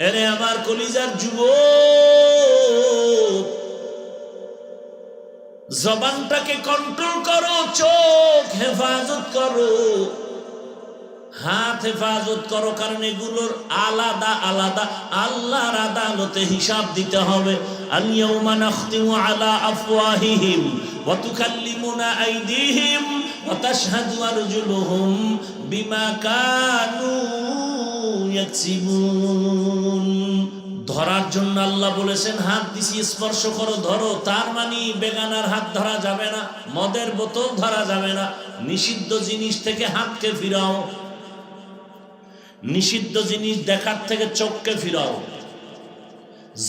এরে আমার কলিজার যুবক, জবানটাকে কন্ট্রোল করো, চোখ হেফাজত করো, হাত হেফাজত করো, কারণ এগুলোর আলাদা আলাদা আল্লাহর আদালতে হিসাব দিতে হবে। আল ইয়াউমা নাখতিমু আলা আফওয়াহিহিম ওয়া তুকাল্লিমুনা আইদিহিম ওয়া তাশহাদু আরজুলুহুম বিমা কানু ইয়াকসিবুন। ধরার জন্য আল্লাহ বলেছেন হাত দিছি, স্পর্শ করো, ধরো। তার মানে বেগানার হাত ধরা যাবে না, মদের বোতল ধরা যাবে না, নিষিদ্ধ জিনিস থেকে হাতকে ফিরাও, নিষিদ্ধ জিনিস দেখার থেকে চোখকে ফিরাও।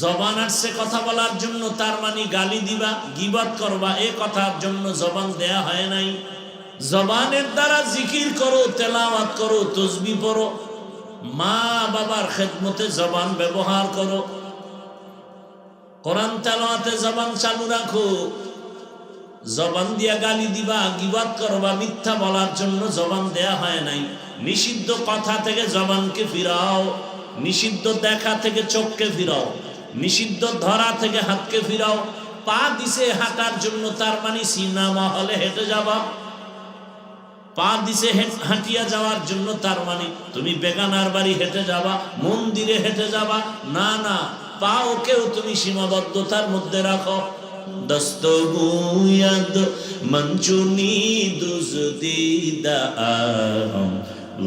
জবান আসছে কথা বলার জন্য, তার মানে গালি দিবা, গীবত করবা, এ কথার জন্য জবান দেয়া হয় নাই। জবানের দ্বারা জিকির করো, তেলাওয়াত করো, তসবিহ পড়ো, মা বাবার খেদমতে জবান ব্যবহার করো, কোরআন তেলাওয়াতে জবান চালু রাখো। জবান দিয়া গালি দিবা, গীবত করবা, মিথ্যা বলার জন্য জবান দেয়া হয় নাই। নিষিদ্ধ কথা থেকে জবানকে ফিরাও, নিষিদ্ধ দেখা থেকে চোখকে ফিরাও, নিষিদ্ধ ধরা থেকে হাতকে ফিরাও। পা দিছে হাঁটার জন্য, তার মানে সিনেমা হলে হেঁটে যাবা। পা দিছে হাঁটিয়া যাওয়ার জন্য, তার মানে তুমি বেগানার বাড়ি হেঁটে যাবা, মন্দিরে হেঁটে যাবা না, না, পাওকেও তুমি সীমাবদ্ধতার মধ্যে রাখো। দস্তগুয়াদ মঞ্চুনি দুজদিদাম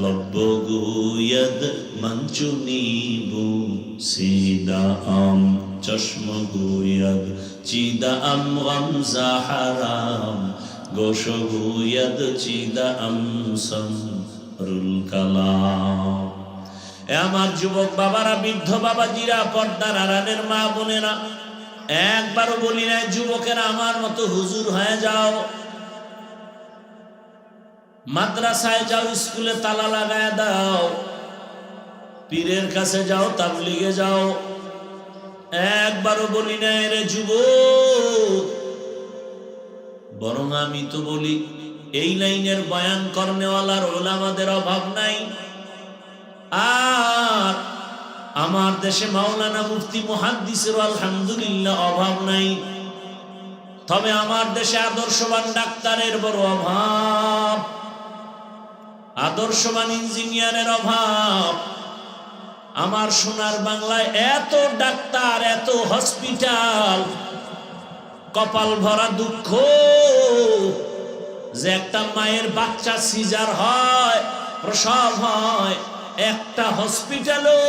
লব্বগুয়াদ মঞ্চুনি বুসিদাম চশমগুয়াদ চিদাম গামজা হারাম গোশগুয়াদ চিদাম সমরুল কালাম। এ আমার যুবক বাবারা, বৃদ্ধ বাবাজিরা, পর্দার আড়ালের মা বোনেরা, একবারও বলি নাই যুবকেরা আমার মতো হুজুর হয়ে যাও, মাদ্রাসায় যাও, স্কুলে তালা লাগায় দাও, পীরের কাছে যাও, তাবলিগে যাও। একবারও বলি নাই রে যুবক। বরং আমি তো বলি এই লাইনের বয়ান করনেওয়ালার ওলামাদের অভাব নাই। আর আমার দেশে মাওলানা মুফতি মুহাদ্দিসের আলহামদুলিল্লাহ অভাব নাই। তবে আমার দেশে আদর্শবান ডাক্তারের বড় অভাব, আদর্শবান ইঞ্জিনিয়ারের অভাব। আমার সোনার বাংলায় এত ডাক্তার, এত হসপিটাল, কপাল ভরা দুঃখ যে একটা মায়ের বাচ্চা সিজার হয়, প্রসব হয়, একটা হসপিটালও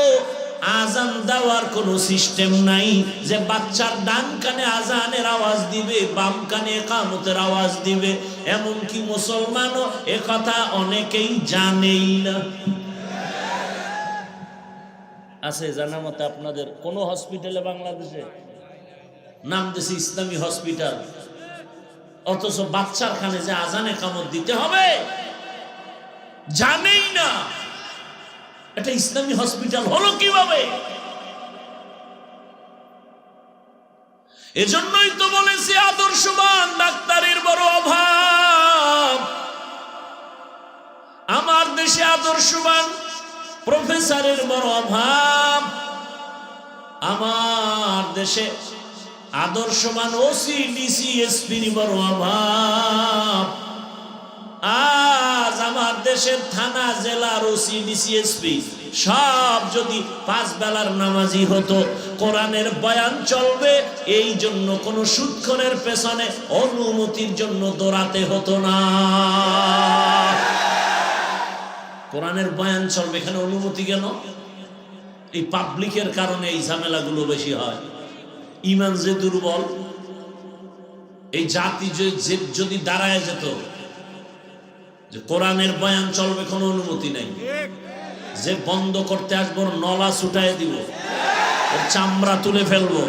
আজান দেওয়ার কোনো সিস্টেম নাই যে বাচ্চার ডান কানে আজানের আওয়াজ দিবে, বাম কানে ইকামতের আওয়াজ দিবে। এমনকি মুসলমানও এ কথা অনেকেই জানেই না। আছে জানা মতে আপনাদের কোন হসপিটালে বাংলাদেশে? নাম দিয়েছে ইসলামী হসপিটাল, অথচ বাচ্চার কানে যে আজানে ইকামত দিতে হবে জানেই না। এটা ইসলামী হসপিটাল হলো কিভাবে? এজন্যই তো বলেছি আদর্শবান ডাক্তারের বড় অভাব। আমার দেশে আদর্শবান প্রফেসরের বড় অভাব। আমার দেশে আদর্শবান ওসি, ডিসি, এসপির বড় অভাব। আজ আমার দেশের থানা, জেলার ওসি, ডিসি, এসপি সব যদি 5 বেলার নামাজি হতো, কোরআনের বয়ান চলবে, এই জন্য কোন সুদখোরের পেছনে অনুমতির জন্য দৌড়াতে হতো না। কোরআনের বয়ান চলবে, এখানে অনুমতি কেন? এই পাবলিকের কারণে এই ঝামেলাগুলো বেশি হয়। ঈমান যে দুর্বল, এই জাতি যদি দাঁড়ায় যেত যে কোরআনের বয়ান চলবে, কোনো অনুমতি নাই, যে বন্ধ করতে আসবো নলা ছুটাই দিব, ওর চামড়া তুলে ফেলবো।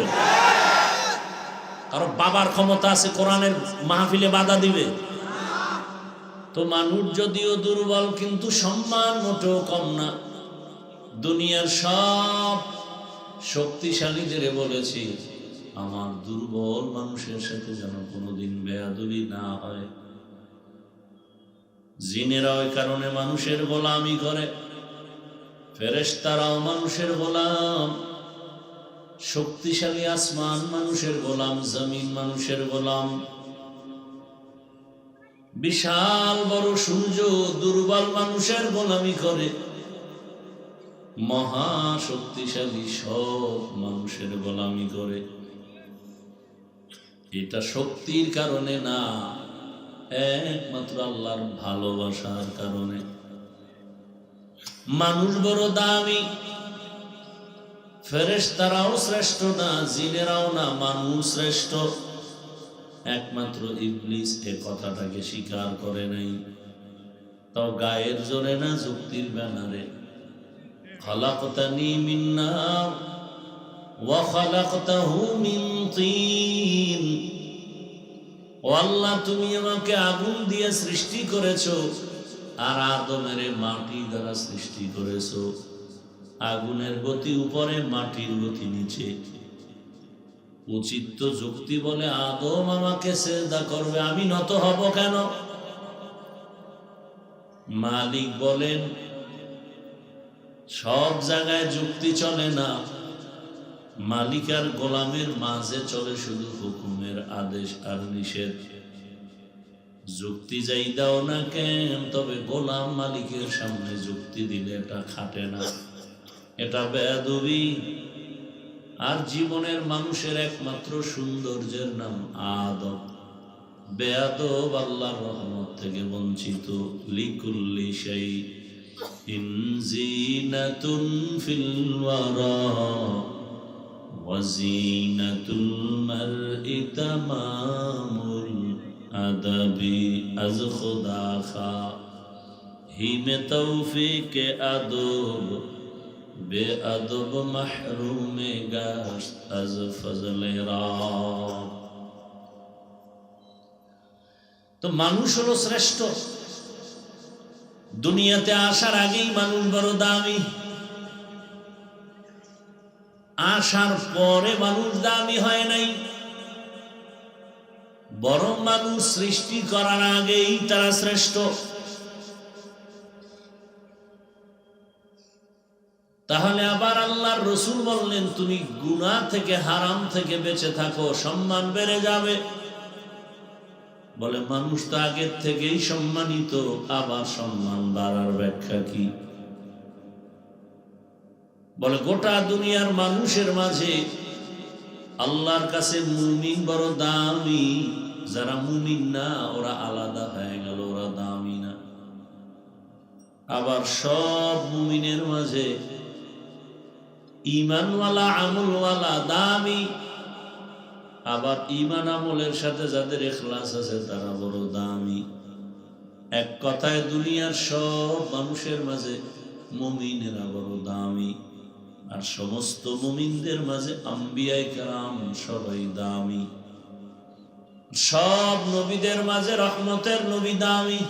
কারণ বাবার ক্ষমতা আছে কোরআনের মাহফিলে বাধা দিবে? তো মানুষ যদিও দুর্বল, কিন্তু সম্মান মোটেও কম না। দুনিয়ার সব শক্তিশালীদের বলেছি, আমার দুর্বল মানুষের সাথে যেন কোনোদিন বেয়াদবি না হয়। জিনেরা ওই কারণে মানুষের গোলামি করে, ফেরেশতারাও মানুষের গোলাম। শক্তিশালী আসমান মানুষের গোলাম, জমিন মানুষের গোলাম, বিশাল বড় সূর্য দুর্বল মানুষের গোলামি করে, মহা শক্তিশালী সব মানুষের গোলামি করে। এটা শক্তির কারণে না, একমাত্র আল্লাহর ভালোবাসার কারণে। মানুষ বড় দামি, ফেরেশতারাও শ্রেষ্ঠ না, জিনেরাও না, মানুষ শ্রেষ্ঠ। একমাত্র ইবলিস এ কথাটাকে স্বীকার করে নাই, তাও গায়ের জোরে না, যুক্তির ব্যানারে। খালাকতানি মিন নার ওয়া খালাকতাহু মিন তিন। ও আল্লাহ, তুমি আমাকে আগুন দিয়ে সৃষ্টি করেছো, আর আদমের মাটি দ্বারা সৃষ্টি করেছো। আগুনের গতি উপরে, মাটির গতি নিচে। উচিত তো যুক্তি বলে আদম আমাকে সিজদা করবে, আমি নত হব কেন? মালিক বলেন সব জায়গায় যুক্তি চলে না, মালিক আর গোলামের মাঝে চলে শুধু হুকুমের আদেশ আর নিষেধ। যুক্তি যাই দাও না কেন, তবে গোলাম মালিকের সামনে যুক্তি দিলে এটা খাটে না, এটা বেয়াদবি। আর জীবনের মানুষের একমাত্র সৌন্দর্যের নাম আদব। বেয়াদব আল্লাহর রহমত থেকে বঞ্চিত। লিকুল্লি শাইইন জিনাতুন ফিল ওয়ারা ওয়া জিনাতুল মারই তামামুল আদাবি। আজ খুদা খা হিমে তৌফিক আদব, বেআদব মাহরুমে গাশত আজ ফজলে রাব। তো মানুষ হলো শ্রেষ্ঠ। দুনিয়াতে আসার আগেই মানুষ বড় দামি, আসার পরে মানুষ দামি হয় নাই, বরং মানুষ সৃষ্টি করার আগেই তারা শ্রেষ্ঠ। তাহলে আবার আল্লাহর রাসূল বললেন, তুমি গুনাহ থেকে, হারাম থেকে বেঁচে থাকো, সম্মান বেড়ে যাবে। বলে মানুষ তো আগের থেকেই সম্মানিত, আবার সম্মান বাড়ার ব্যাখ্যা কি? বলে গোটা দুনিয়ার মানুষের মাঝে আল্লাহর কাছে মুমিন বড় দামি, যারা মুমিন না ওরা আলাদা হয়ে গেল, ওরা দামি না। আবার সব মুমিনের মাঝে ঈমানওয়ালা আমলওয়ালা দামি। আবার ঈমান আমলের সাথে যাদের ইখলাস আছে তারা বড় দামি। এক কথায় দুনিয়ার সব মানুষের মাঝে মুমিনেরা বড় দামি, আর সমস্ত মুমিনদের মাঝে আম্বিয়ায়ে কেরাম সবাই দামি। সব নবীদের মাঝে রহমতের নবী দামি,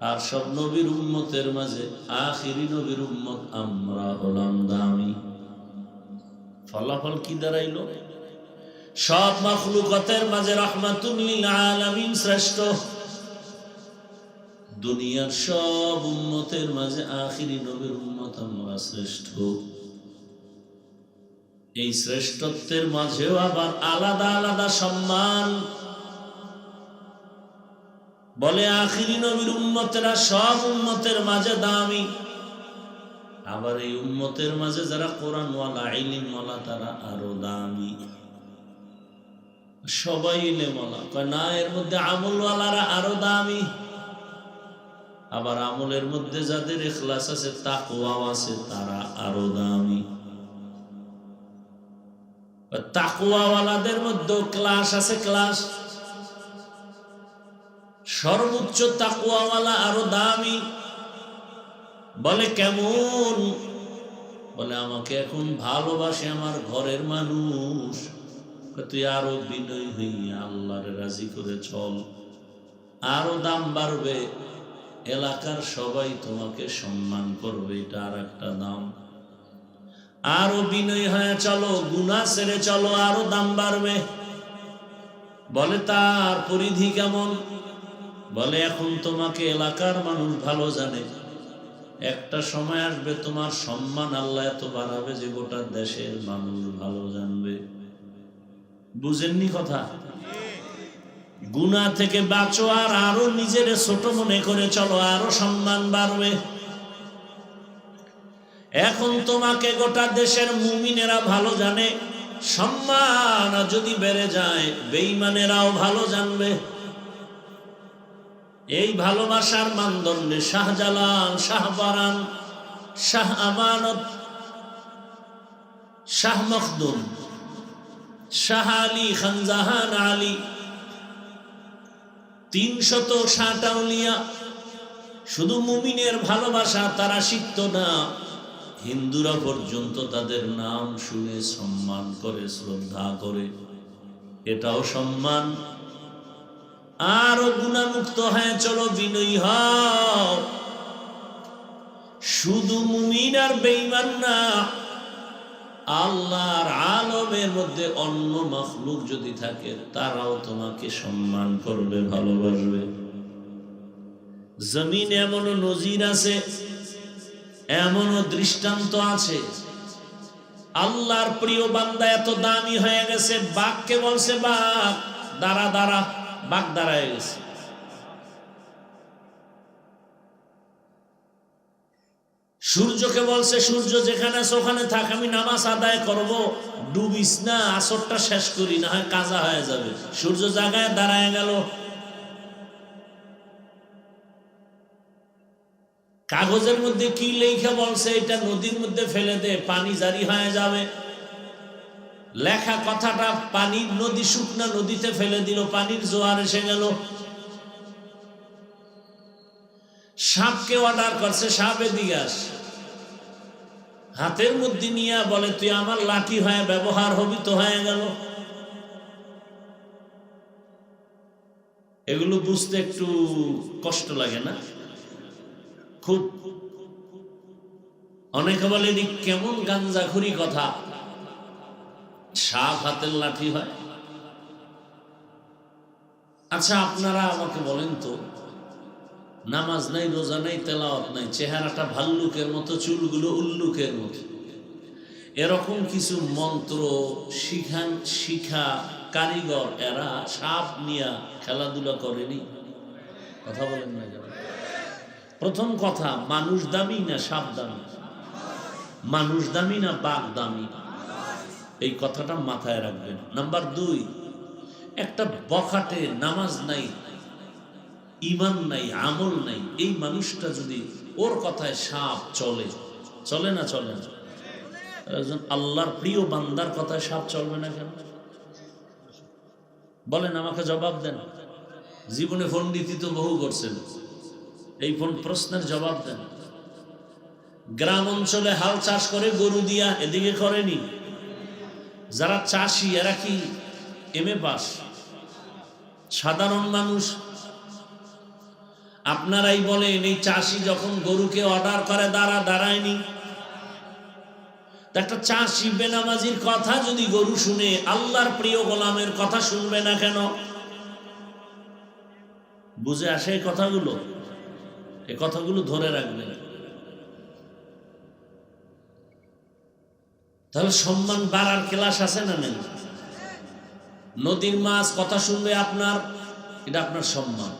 আর সব নবীর উম্মতের মাঝে আখিরি নবীর উম্মত আমরা হলাম দামি। ফলাফল কি দাঁড়াইল? সব মাখলুকাতের মাঝে রাহমাতুল লিল আলামিন শ্রেষ্ঠ, দুনিয়ার সব উম্মতের মাঝে আখিরি নবীর উম্মত আমরা শ্রেষ্ঠ। এই শ্রেষ্ঠত্বের মাঝেও আবার আলাদা আলাদা সম্মান। বলে আখিরি নবীর উম্মতেরা সব উম্মতের মাঝে দামি, আবার এই উম্মতের মাঝে যারা কোরআনওয়ালা ইলমওয়ালা তারা আরো দামি। সবাই ইলমওয়ালা কয় না, এর মধ্যে আমলওয়ালারা আরো দামি। আবার আমলের মধ্যে যাদের ইখলাস আছে, তাকওয়া আছে, তারা আরো দামি। তাকওয়াওয়ালাদের মধ্যে ক্লাস আছে, ক্লাস। সর্বোচ্চ তাকওয়াওয়ালা আরো দামি। বলে কেমন? বলে আমাকে এখন ভালোবাসে আমার ঘরের মানুষ, তুই আরো বিনয়ী হইয়া আল্লাহর রাজি করে চল, আরো দাম বাড়বে, এলাকার সবাই তোমাকে সম্মান করবে, এটা আর একটা দাম। আরো বিনয়ী হয়ে চলো, গুনাহ ছেড়ে চলো, আরো দাম বাড়বে। বলে তার পরিধি কেমন? বলে এখন তোমাকে এলাকার মানুষ ভালো জানে, একটা সময় আসবে তোমার সম্মান আল্লাহ এত বাড়াবে যে গোটা দেশের মানুষ ভালো জানবে। বুঝেননি কথা? গুনাহ থেকে বাঁচো আর আরো নিজের ছোট মনে করে চলো, আরো সম্মান বাড়বে। এখন তোমাকে গোটা দেশের মুমিনেরা ভালো জানে, সম্মান যদি বেড়ে যায় বেঈমানেরাও ভালো জানবে। এই ভালোবাসার মানদণ্ডে শাহজালাল, শাহপরান, শাহ আমানত, শাহ মখদুম, শাহ আলী, খানজাহান আলী, ৩৬০ আউলিয়া শুধু মুমিনের ভালোবাসা তারা শিখত না, হিন্দুরা পর্যন্ত তাদের নাম শুনে সম্মান করে, শ্রদ্ধা করে। এটাও সম্মান। আরো গুনাহমুক্ত হয়ে চলো, বিনয়ী হও। শুধু মুমিন আর বেঈমান না, আল্লাহর আলমের মধ্যে অন্য মাখলুক যদি থাকে তারাও তোমাকে সম্মান করবে, ভালোবাসবে। জমিনে এমনও নজির আছে, এমনও দৃষ্টান্ত আছে, আল্লাহর প্রিয় বান্দা এত দামি হয়ে গেছে, বাঘকে বলছে বাঘ দাঁড়া দাঁড়া, বাঘ দাঁড়ায় গেছে। সূর্যকে বলছে সূর্য যেখানে আছে ওখানে থাক, আমি নামাজ আদায় করব, ডুবিস না, আসরটা শেষ করি, না হয় কাজা হয়ে যাবে। সূর্য জায়গায় দাঁড়ায় গেল। কাগজের মধ্যে কি লেখা বলছে, এটা নদীর মধ্যে ফেলে দে, পানি জারি হয়ে যাবে। লেখা কথাটা পানির নদী, শুকনা নদীতে ফেলে দিল, পানির জোয়ার এসে গেল। সাপকে অর্ডার করছে, সাপ এদিকে আস, হাতের মধ্যে নিয়ে বলে তুই আমার লাঠি হয়ে ব্যবহার হবি, তো হয়ে গেল। এগুলো বুঝতে একটু কষ্ট লাগে না? খুব। অনেকে বলে কেমন গাঞ্জাখুরি কথা, সাপ হাতের লাঠি হয়। আচ্ছা আপনারা আমাকে বলেন তো, নামাজ নাই, রোজা নাই, তেলাওয়াত নাই, চেহারাটা ভাল্লুকের মতো, চুলগুলো উল্লুকের মতো, এরকম কিছু মন্ত্র শিখা কারিগর এরা সাপ নিয়ে খেলাধুলা করেনি? কথা বলেন না কেন? প্রথম কথা, মানুষ দামি না সাপ দামি? মানুষ দামি না বাঘ দামি? এই কথাটা মাথায় রাখবেন। নাম্বার ২, একটা বখাটে নামাজ নাই, ঈমান নাই, আমল নাই, এই মানুষটা যদি ওর কথায় সাপ চলে, চলে না চলে না? একজন আল্লাহর প্রিয় বান্দার কথায় সাপ চলবে না কেন? বলেন, আমাকে জবাব দেন। জীবনে পণ্ডিতি তো বহু করছেন, এই প্রশ্নের জবাব দেন। গ্রাম অঞ্চলে হাল চাষ করে গরু দিয়া, এদিকে করেনি? যারা চাষি এরা কি এমএ পাস? সাধারণ মানুষ। আপনারাই বলেন, এই চাষি যখন গরুকে অর্ডার করে দাঁড়ায়নি? একটা চাষি বেনামাজির কথা যদি গরু শুনে, আল্লাহর প্রিয় গোলামের কথা শুনবে না কেন? বুঝে আসে এই কথাগুলো? এই কথাগুলো ধরে রাখবেন। তাহলে সম্মান বাড়ার ক্লাস আছে না নেই? নদীর মাছ কথা শুনবে আপনার, এটা আপনার সম্মান।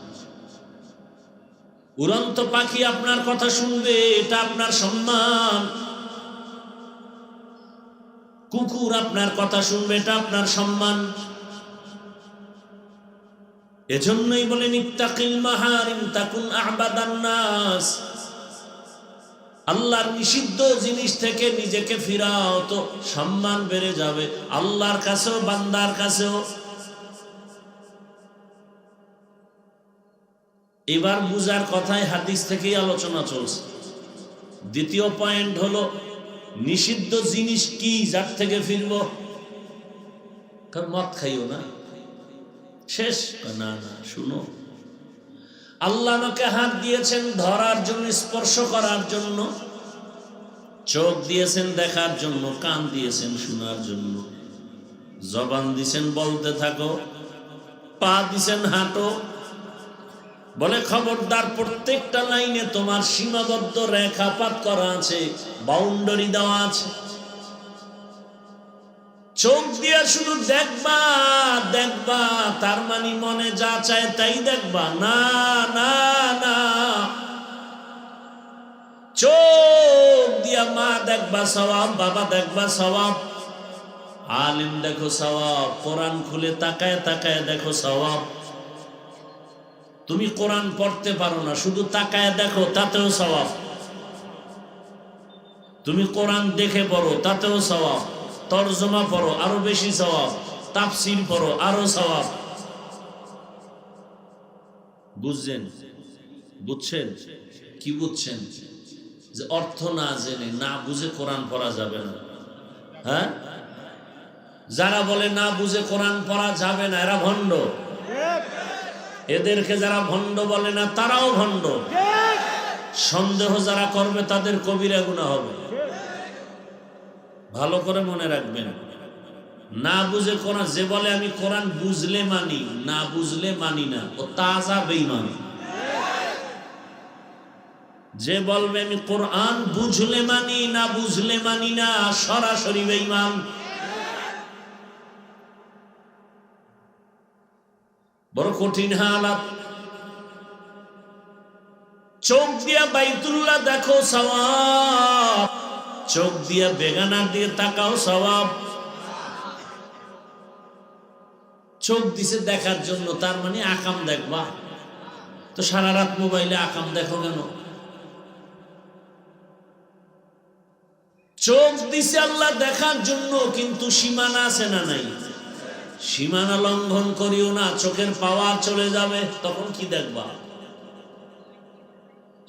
উড়ন্ত পাখি আপনার কথা শুনবে, এটা আপনার সম্মান। কুকুর আপনার কথা শুনবে, এটা আপনার সম্মান। এজন্যই বলেন ইত্তাকিল মাহারিম তাকুন আবাদান নাস। আল্লাহর নিষিদ্ধ জিনিস থেকে নিজেকে ফিরাও, তো সম্মান বেড়ে যাবে আল্লাহর কাছেও, বান্দার কাছেও। এবার বুঝার কথায় হাদিস থেকেই আলোচনা চলছে। দ্বিতীয় পয়েন্ট হলো, নিষিদ্ধ জিনিস কি যার থেকে ফিরবো? কারণ মদ খাইও না, শেষ না না। শুনো, আল্লাহ আমাকে হাত দিয়েছেন ধরার জন্য, স্পর্শ করার জন্য, চোখ দিয়েছেন দেখার জন্য, কান দিয়েছেন শোনার জন্য, জবান দিয়েছেন বলতে থাকো, পা দিয়েছেন হাঁটো, বলে খবরদার, প্রত্যেকটা লাইনে তোমার সীমাবদ্ধ রেখাপাত করা আছে, বাউন্ডারি দেওয়া আছে। চোখ দিয়ে শুধু দেখবা দেখবা, তার মানে মনে যা চায় তাই দেখবা? না না না, চোখ দিয়া মা দেখবা সওয়াব, বাবা দেখবা সওয়াব, আলিম দেখো সওয়াব, কোরআন খুলে তাকায় তাকায় দেখো সওয়াব। তুমি কোরআন পড়তে পারো না, শুধু তাকায় দেখো, তাতেও সওয়াব। তুমি কোরআন দেখে পড়ো, তাতেও সওয়াব। তরজমা পড়ো, আরো বেশি সওয়াব। তাফসীর পড়ো, আরো সওয়াব। বুঝছেন? বুঝছেন? কি বুঝছেন? যে অর্থ না জেনে, না বুঝে কোরআন পড়া যাবে না। হ্যাঁ, যারা বলে না বুঝে কোরআন পড়া যাবে না, এরা ভণ্ড। এদেরকে যারা ভণ্ড বলে না, তারাও ভণ্ড। সন্দেহ যারা করবে তাদের কবিরা গুনাহ হবে। ভালো করে মনে রাখবেন, না বুঝে কোরআন, যে বলে আমি কোরআন বুঝলে মানি, না বুঝলে মানি না, ও তাজা বেঈমান। যে বলবে আমি কোরআন বুঝলে মানি, না বুঝলে মানি না, সরাসরি বেঈমান। বড় কঠিন হালাত। চোখ দিয়া বাইতুল্লাহ দেখো সওয়াব, চোখ দিয়া বেগানা দিয়ে তাকাও সওয়াব। চোখ দিছে দেখার জন্য, তার মানে আকাম দেখবা। তো সারা রাত মোবাইলে আকাম দেখো কেন? চোখ দিছে আল্লাহ দেখার জন্য, কিন্তু সীমানা আছে না নাই? সীমানা লঙ্ঘন করিও না, চোখের পাওয়ার চলে যাবে, তখন কি দেখবা?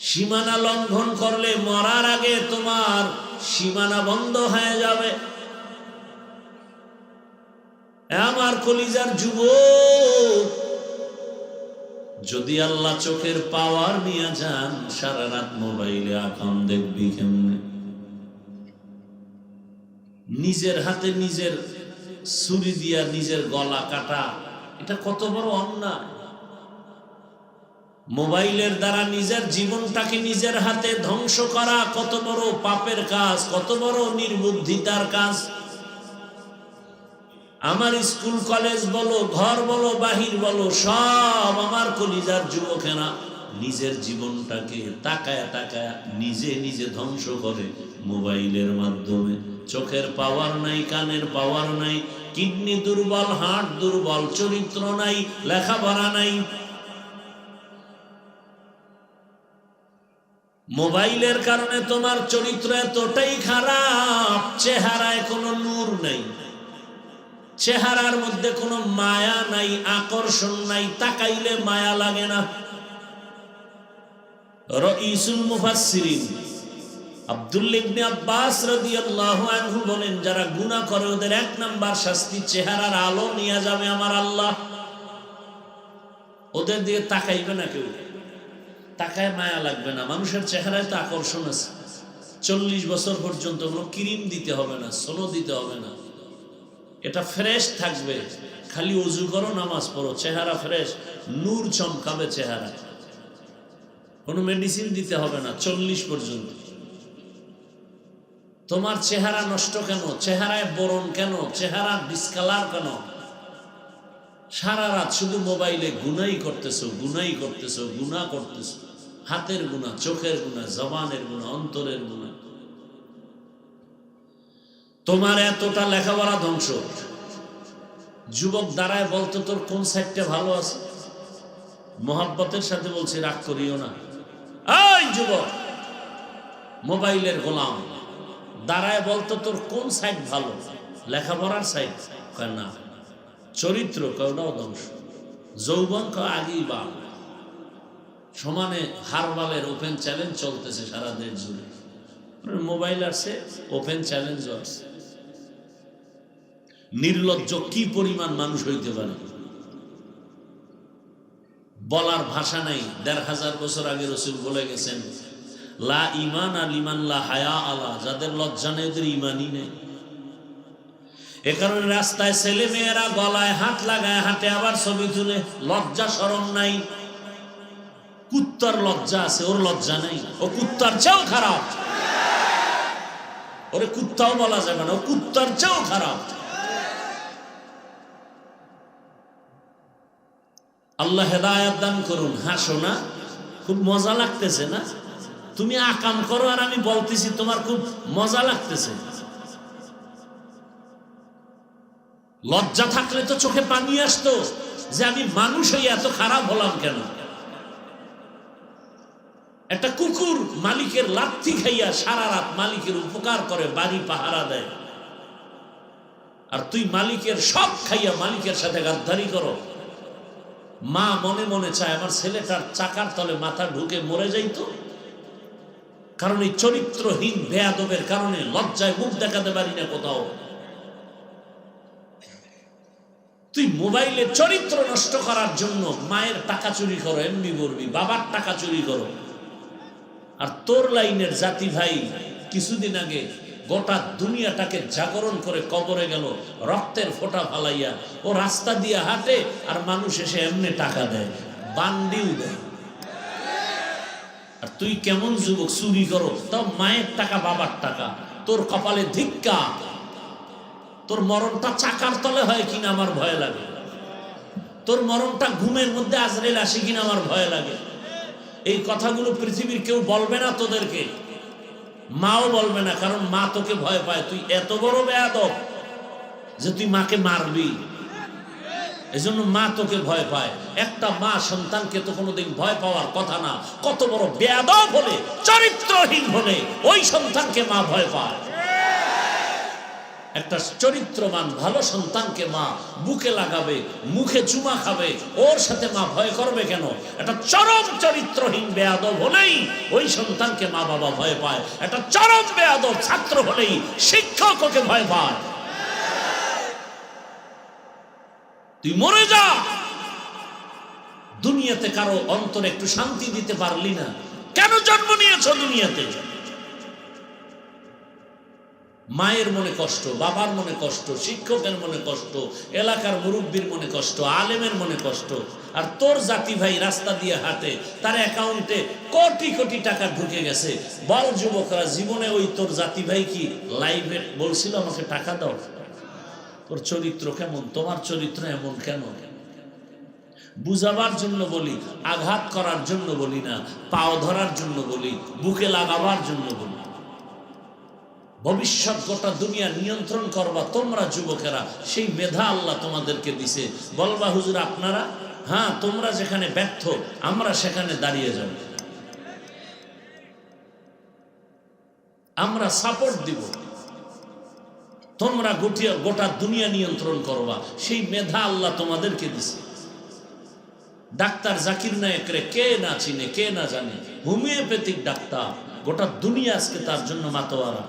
সীমানা লঙ্ঘন করলে মরার আগে তোমার সীমানা বন্ধ হয়ে যাবে। আমার কলিজার যুবক, যদি আল্লাহ চোখের পাওয়ার নিয়ে যান, সারা রাত মোবাইলে আকাম দেখবি কেমনে? নিজের হাতে নিজের ছুরি দিয়া নিজের গলা কাটা, এটা কত বড় অন্যায়। মোবাইলের দ্বারা নিজের জীবনটাকে নিজের হাতে ধ্বংস করা কত বড় পাপের কাজ, কত বড় নির্বুদ্ধিতার কাজ। আমার স্কুল কলেজ বলো, ঘর বলো, বাহির বলো, সব আমার কলিজার যুবকেরা নিজের জীবনটাকে তাকায় তাকায় নিজে নিজে ধ্বংস করে মোবাইলের মাধ্যমে। চোখের পাওয়ার নাই, কানের পাওয়ার নাই, কিডনি দুর্বল, হার্ট দুর্বল, চরিত্র নাই, লেখাপড়া নাই। মোবাইলের কারণে তোমার চরিত্র এতটাই খারাপ, চেহারায় কোনো নূর নাই, চেহারার মধ্যে কোনো মায়া নাই, আকর্ষণ নাই, তাকাইলে মায়া লাগে না। রাইসুল মুফাসসিরিন আব্দুল্লাহ ইবনে আব্বাস রাদিয়াল্লাহু আনহু বলেন, যারা গুনাহ করে ওদের এক নাম্বার শাস্তি চেহারার আলো নিয়ে যাবে আমার আল্লাহ। ওদের দিয়ে তাকাইবে না কেউ, তাকায় মায়া লাগবে না। মানুষের চেহারায় তো আকর্ষণ আছে। 40 বছর পর্যন্ত কোনো ক্রিম দিতে হবে না, সোলো দিতে হবে না, এটা ফ্রেশ থাকবে। খালি ওযু করো, নামাজ পড়ো, চেহারা ফ্রেশ, নূর চমকাবে চেহারা। কোনো মেডিসিন দিতে হবে না 40 পর্যন্ত। তোমার চেহারা নষ্ট কেন? চেহারায় বরণ কেন? চেহারা ডিসকালার কেন? সারা রাত শুধু মোবাইলে গুনাই করতেছো, গুনাই করতেছো, গুনাহ করতেছো। হাতের গুনাহ, চোখের গুনাহ, জবানের গুনাহ, অন্তরের গুনাহ। তোমার এতটা লেখাপড়া ধ্বংস। যুবক দাঁড়ায় বলতো, তোর কোন সাইডটা ভালো আছে? মোহাব্বতের সাথে বলছি, রাগ করিও না। এই যুবক, মোবাইলের গোলাম, দাঁড়ায় বলতো তোর কোন সাইড ভালো? লেখাপড়ার সাইড? না, চরিত্র কেউটাও ধ্বংস। যৌবন আগেই বা সমানে হারবালের ওপেন চ্যালেঞ্জ চলতেছে সারা দেশ জুড়ে। মোবাইল আসছে, ওপেন চ্যালেঞ্জও আসছে। নির্লজ্জ কি পরিমাণ মানুষ হইতে পারে বলার ভাষা নাই। ১৫০০ বছর আগে রাসূল বলে গেছেন, লা ঈমান লিমান লা হায়া আলা, যাদের লজ্জা নেই ওদের ঈমানই নেই। এ কারণে রাস্তায় ছেলে মেয়েরা গলায় হাত লাগায় হাঁটে, আবার ছবি তুলে, লজ্জা শরম নাই। কুত্তার লজ্জা আছে, ওর লজ্জা নেই, ও কুত্তার চেয়েও খারাপ। ওরে কুত্তাও বলা যাবে না, ও কুত্তার চেয়েও খারাপ। আল্লাহ হেদায়েত দান করুন। হাসো না, খুব মজা লাগতেছে না? তুমি আকাম করো আর আমি বলতেছি তোমার খুব মজা লাগতেছে। লজ্জা থাকলে তো চোখে পানি আসতো যে আমি মানুষ হয়ে এত খারাপ হলাম কেন। একটা কুকুর মালিকের লাথি খাইয়া সারা রাত মালিকের উপকার করে, বাড়ি পাহারা দেয়, আর তুই মালিকের সব খাইয়া মালিকের সাথে গাদ্দারি করো। মা মনে মনে চায় আমার ছেলেটার চাকার তলে মাথা ঢুকে মরে যাইতো, কারণ এই চরিত্রহীন বেয়াদবের কারণে লজ্জায় মুখ দেখাতে পারি না কোথাও। তুই মোবাইলের চরিত্র নষ্ট করার জন্য মায়ের টাকা চুরি করো, এমবি বলবি, বাবার টাকা চুরি করো। আর তোর লাইনের জাতি ভাই কিছুদিন আগে গোটা দুনিয়াটাকে জাগরণ করে কবরে গেল রক্তের ফোঁটা ফালাইয়া। ও রাস্তা দিয়ে হাঁটে আর মানুষ এসে এমনি টাকা দেয়, বান্ডিল দেয়। আর তুই কেমন যুবক, চুরি করো, তাও মায়ের টাকা, বাবার টাকা। তোর কপালে ধিক্কা। তোর মরণটা চাকার তলে হয় কিনা আমার ভয় লাগে। তোর মরণটা ঘুমের মধ্যে আজরাইল আসে কিনা আমার ভয় লাগে। এই কথাগুলো পৃথিবীর কেউ বলবে না তোদেরকে, মাও বলবে না, কারণ মা তোকে ভয় পায়। তুই এত বড় বেয়াদব যে তুই মাকে মারবি, এজন্য মা তোকে ভয় পায়। একটা মা সন্তানকে তো কোনোদিন ভয় পাওয়ার কথা না। কত বড় বেয়াদব হলে, চরিত্রহীন হলে ওই সন্তানকে মা ভয় পায়। একটা চরিত্রবান ভালো সন্তানকে মা বুকে লাগাবে, মুখে চুমা খাবে, ওর সাথে মা ভয় করবে কেন? একটা চরম চরিত্রহীন বেয়াদব হলেই ওই সন্তানকে মা বাবা ভয় পায়। একটা চরম বেয়াদব ছাত্র হলেই শিক্ষক ওকে ভয় পায়। তুই মরে যা, দুনিয়াতে কারো অন্তরে একটু শান্তি দিতে পারলি না। কেন জন্ম নিয়েছ দুনিয়াতে? মায়ের মনে কষ্ট, বাবার মনে কষ্ট, শিক্ষকের মনে কষ্ট, এলাকার মুরব্বীর মনে কষ্ট, আলেমের মনে কষ্ট। আর তোর জাতি ভাই রাস্তা দিয়ে হাঁটে, তার অ্যাকাউন্টে কোটি কোটি টাকা ঢুকে গেছে। বল যুবকরা, জীবনে ওই তোর জাতি ভাই কি লাইভে বলছিল আমাকে টাকা দাও? তোর চরিত্র কেমন? তোমার চরিত্র এমন কেন? বুঝাবার জন্য বলি, আঘাত করার জন্য বলি না, পাও ধরার জন্য বলি, বুকে লাগাবার জন্য বলি। ভবিষ্যৎ গোটা দুনিয়া নিয়ন্ত্রণ করবা তোমরা যুবকেরা, সেই মেধা আল্লাহ তোমাদেরকে দিছে। বলবা হুজুর আপনারা, হ্যাঁ তোমরা যেখানে ব্যর্থ আমরা সেখানে দাঁড়িয়ে যাব, আমরা সাপোর্ট দিব। তোমরা গোটা দুনিয়া নিয়ন্ত্রণ করবা, সেই মেধা আল্লাহ তোমাদেরকে দিছে। ডাক্তার জাকির নায়েকরে কে না চিনে, কে না জানে? হোমিওপ্যাথিক ডাক্তার, গোটা দুনিয়া আজকে তার জন্য মাতোয়ারা।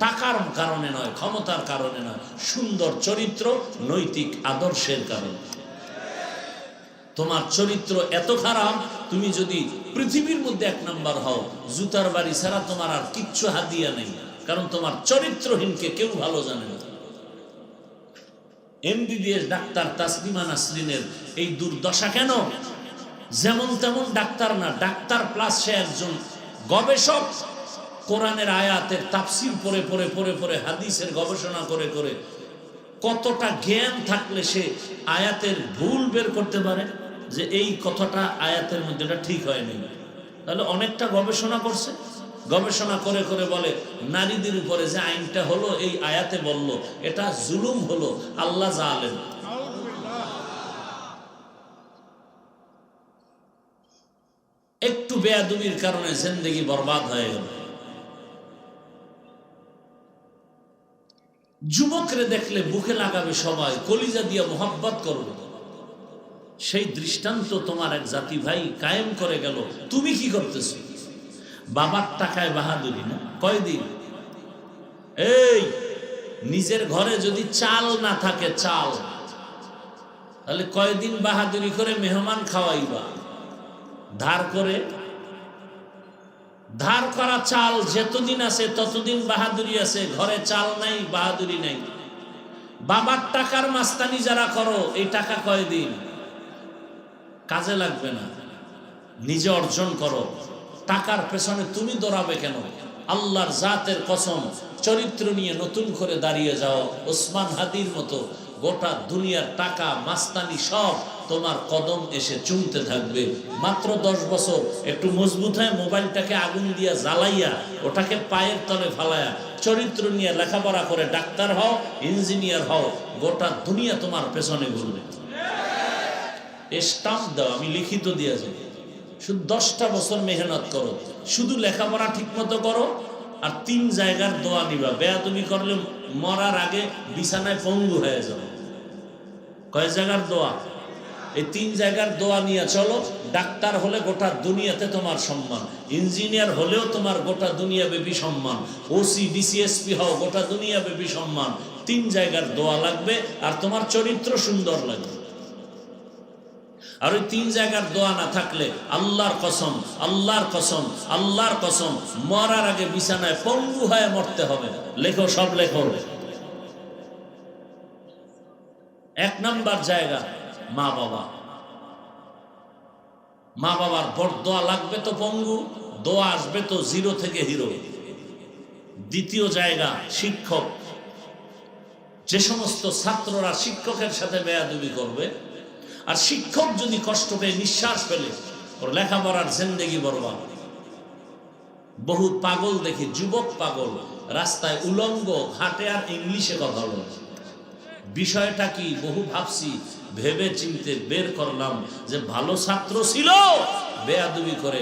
টাকার কারণে নয়, ক্ষমতার কারণে নয়, সুন্দর চরিত্র, নৈতিক আদর্শের কারণে। তোমার চরিত্র এত খারাপ, তুমি যদি পৃথিবীর মধ্যে 1 নাম্বার হও, জুতার বাড়ি ছাড়া তোমার আর কিচ্ছু হাদিয়া নেই, কারণ তোমার চরিত্রহীনকে কেউ ভালো জানে না। এমবিবিএস ডাক্তার তাসলিমা নাসরিনের এই দুর্দশা কেন? যেমন তেমন ডাক্তার না, ডাক্তার প্লাস সে একজন গবেষক। কোরআনের আয়াতের তাফসীর পড়ে পড়ে পড়ে পড়ে, হাদিসের গবেষণা করে করে কতটা জ্ঞান থাকলে সে আয়াতের ভুল বের করতে পারে যে এই কথাটা আয়াতের মধ্যে এটা ঠিক হয়নি। তাহলে অনেকটা গবেষণা করছে, গবেষণা করে করে বলে নারীদের উপরে যে আইনটা হলো এই আয়াতে বলল এটা জুলুম হলো, আল্লাহ জালেম। একটু বেয়াদবির কারণে জিন্দেগি বরবাদ হয়ে গেল। যুবকরে দেখলে বুকে লাগাবে সবাই, কলিজা দিয়ে মোহাব্বত করবে। সেই দৃষ্টান্ত তোমার এক জাতি ভাই কায়েম করে গেল। তুমি কি করতেছো? বাবার টাকায় বাহাদুরি না? কয়দিন? এই নিজের ঘরে যদি চাল না থাকে, চাল, তাহলে কয়দিন বাহাদুরি করে মেহমান খাওয়াইবা? ধার করে, ধার করা চাল যতদিন আছে ততদিন বাহাদুরি আছে। ঘরে চাল নাই, বাহাদুরি নাই। বাবার টাকার মাস্তানি যারা করো, এই টাকা কয়দিন কাজে লাগবে না। নিজে অর্জন করো। টাকার পেছনে তুমি দৌড়াবে কেন? আল্লাহর জাতের কসম, চরিত্র নিয়ে নতুন করে দাঁড়িয়ে যাও। ওসমান হাদির মতো গোটা দুনিয়ার টাকা মাস্তানি সব তোমার কদম এসে চুমতে থাকবে। মাত্র 10 বছর একটু মজবুত হয়, মোবাইলটাকে আগুন দিয়া জ্বালাইয়া ওটাকে পায়ের তলে ফালাইয়া চরিত্র নিয়ে লেখাপড়া করে ডাক্তার হও, ইঞ্জিনিয়ার হও, গোটা দুনিয়া তোমার পেছনে ঘুরবে। স্টাম্প দাও, আমি লিখিত দিয়ে যাই। শুধু 10টা বছর মেহনত করো, শুধু লেখাপড়া ঠিক মতো করো, আর 3 জায়গার দোয়া নিবা। বেয়াদবি করলে মরার আগে বিছানায় পঙ্গু হয়ে যাবে। কয় জায়গার দোয়া? এই 3 জায়গার দোয়া নিয়ে চলো। ডাক্তার হলে গোটা দুনিয়াতে তোমার সম্মান, ইঞ্জিনিয়ার হলেও তোমার গোটা দুনিয়া ব্যাপী সম্মান, ওসি ডিসিএসপি হও, গোটা দুনিয়া ব্যাপী সম্মান। 3 জায়গার দোয়া লাগবে, আর তোমার চরিত্র সুন্দর লাগবে। আর ওই 3 জায়গার দোয়া না থাকলে আল্লাহর কসম, আল্লাহর কসম, আল্লাহর কসম, মরার আগে বিছানায় পঙ্গু হয়ে মরতে হবে। লেখো, সব লেখো। 1 নাম্বার জায়গা মা বাবা। মা বাবার বড় দোয়া লাগবে তো পঙ্গু, দোয়া আসবে তো 0 থেকে হিরো। 2য় জায়গা শিক্ষক। যে সমস্ত ছাত্ররা শিক্ষকের সাথে বেয়াদবি করবে, আর শিক্ষক যদি কষ্ট পেয়ে নিঃশ্বাস ফেলে, ওর লেখাপড়ার জিন্দেগি বরবাদ। বহু পাগল দেখি, যুবক পাগল, রাস্তায় উলঙ্গ হাঁটে আর ইংলিশে কথা বলে। বিষয়টা কি? বহু ভাবছি, ভেবে চিনতে বের করলাম যে ভালো ছাত্র ছিল, বেয়াদবি করে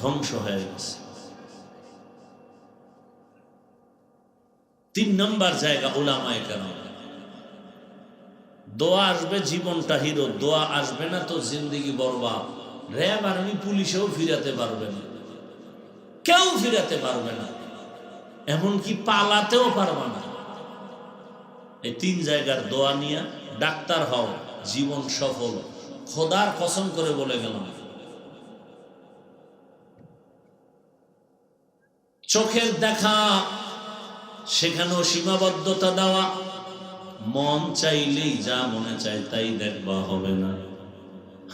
ধ্বংস হয়ে গেছে। 3 নম্বর জায়গা উলামায়ে কেরাম। দোয়া আসবে, জীবনটা হিরো। দোয়া আসবে না তো জিন্দেগি বরবাদ। র্যাব আর্মি পুলিশেও ফিরাতে পারবে না, কেউ ফিরাতে পারবে না, এমনকি পালাতেও পারবে না। এই 3 জায়গার দোয়া নিয়ে ডাক্তার হও, জীবন সফল। খোদার কসম করে বলে গেলাম। চোখের দেখা, সেখানেও সীমাবদ্ধতা দেওয়া। মন চাইলেই যা মনে চায় তাই দেখবা, হবে না।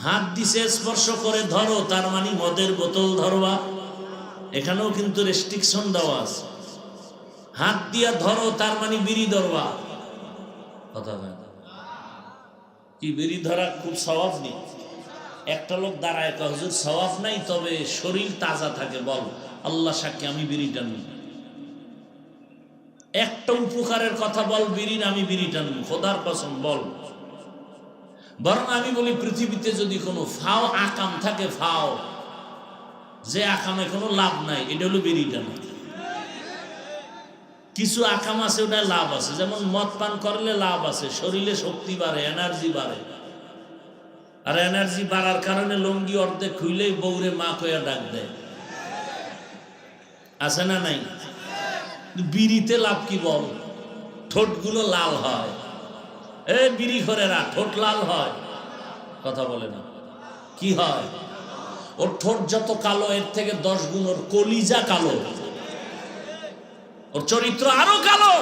হাত দিছে স্পর্শ করে ধরো, তার মানে মদের বোতল ধরবা, এখানেও কিন্তু রেস্ট্রিকশন দেওয়া আছে। হাত দিয়া ধরো, তার মানে বিড়ি ধরবা। কথা কি? বিড়ি ধরা খুব সওয়াব নেই। একটা লোক দাঁড়ায় কয়, হুজুর সওয়াব নাই, তবে শরীর তাজা থাকে। বল, আল্লাহ সাক্ষী আমি বিড়ি টানি। একটা উপকারের কথা বল বিড়ির, আমি বিড়ি টানি, খোদার কসম বল। বরং আমি বলি, পৃথিবীতে যদি কোনো ফাও আকাম থাকে, ফাও যে আকামে কোনো লাভ নাই, এটা হলো বিড়ি টানা। কিছু আকাম আছে ওটা লাভ আছে, যেমন মদ পান করলে লাভ আছে, শরীরে শক্তি বাড়ে, এনার্জি বাড়ে। আর এনার্জি বাড়ার কারণে লঙ্গি অর্ধেক খুইলেই বউরে মা কইয়া ডাক দেয়, আছে না নাই? বিড়িতে লাভ কি বল? ঠোঁটগুলো লাল হয়। এই বিড়ি খোরেরা, ঠোঁট লাল হয়, কথা বলে না। কি হয়? ওর ঠোঁট যত কালো, এর থেকে 10 গুণ ওর কলিজা কালো, ওর চরিত্র আরো কালো।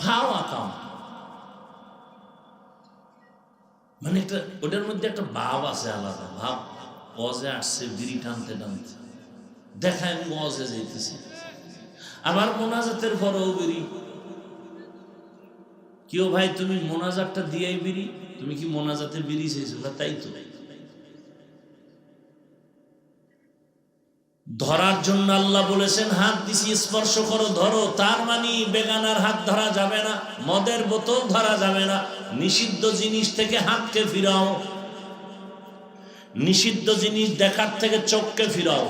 ফাও আকাম মানে একটা, ওটার মধ্যে একটা ভাব আছে, আলাদা ভাব। ওয়াজে আসছে বিড়ি টানতে টানতে, দেখায় আমি ওয়াজে যাইতেছি, আবার মোনাজাতের পরেও বিড়ি। কেউ ভাই তুমি মোনাজাতটা দিয়েই বিড়ি, তুমি কি মোনাজাতে বিড়ি চাইছো? তাই তো। ধরার জন্য আল্লাহ বলেছেন হাত দিছি স্পর্শ করো, ধরো, তার মানে বেগানার হাত ধরা যাবে না, মদের বোতল ধরা যাবে না। নিষিদ্ধ জিনিস থেকে হাতকে ফিরাও, নিষিদ্ধ জিনিস দেখার থেকে চোখকে ফিরাও।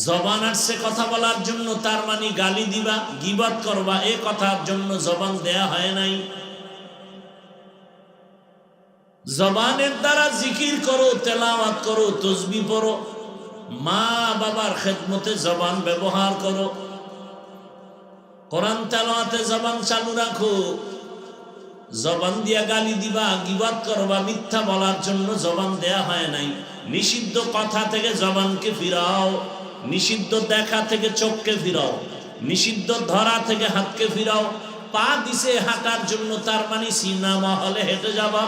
জবান আসছে কথা বলার জন্য, তার মানে গালি দিবা, গীবত করবা, এ কথার জন্য জবান দেয়া হয় নাই। জবানের দ্বারা জিকির করো, তেলাওয়াত করো, তাসবিহ পড়ো, মা বাবার খেদমতে জবান ব্যবহার করো, কোরআন তেলাওয়াতে জবান চালু রাখো। জবান দিয়া গালি দিবা, গীবত করবা, মিথ্যা বলার জন্য জবান দেয়া হয় নাই। নিষিদ্ধ কথা থেকে জবানকে ফিরাও, নিষিদ্ধ দেখা থেকে চোখকে ফিরাও, নিষিদ্ধ ধরা থেকে হাতকে ফিরাও। পা দিছে হাঁটার জন্য, তার মানে সিনেমা হলে হেঁটে যাবা।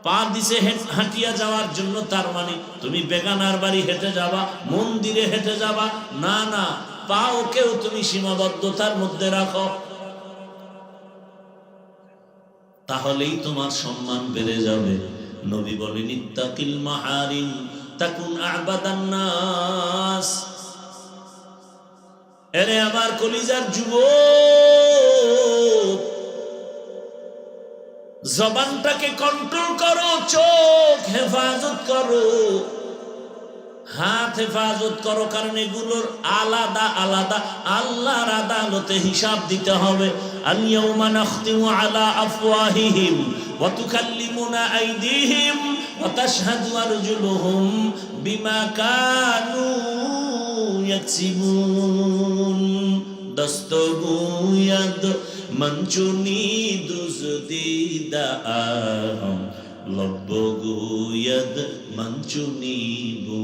পা দিছে হাঁটিয়া যাওয়ার জন্য, তার মানে তুমি বেগানার বাড়ি হেঁটে যাবা, মন্দিরে হেঁটে যাবা। না না, পাওকেও তুমি সীমাবদ্ধতার মধ্যে রাখো, তাহলেই তোমার সম্মান বেড়ে যাবে। নবী বলেন ইত্তাকিল মাহারিম তাকুন আবাদান নাস। এরে আমার কলিজার যুবক, জবানটাকে কন্ট্রোল করো, চোখ হেফাজত করো, হাত হেফাজত করো, কারণ এগুলোর আলাদা আলাদা আল্লাহর আদালতে হিসাব দিতে হবে। আল ইয়াউমা নাখতিমু আলা আফওয়াহিহিম ওয়া তুকাল্লিমুনা আইদিহিম ওয়া তাশহাদু আরজুলুহুম বিমা কানু ইয়াকসিবুন। দস্তগুয়াদ মঞ্চুনি দুজদিদা আহম লব্বগুয়াদ মঞ্চুনি বু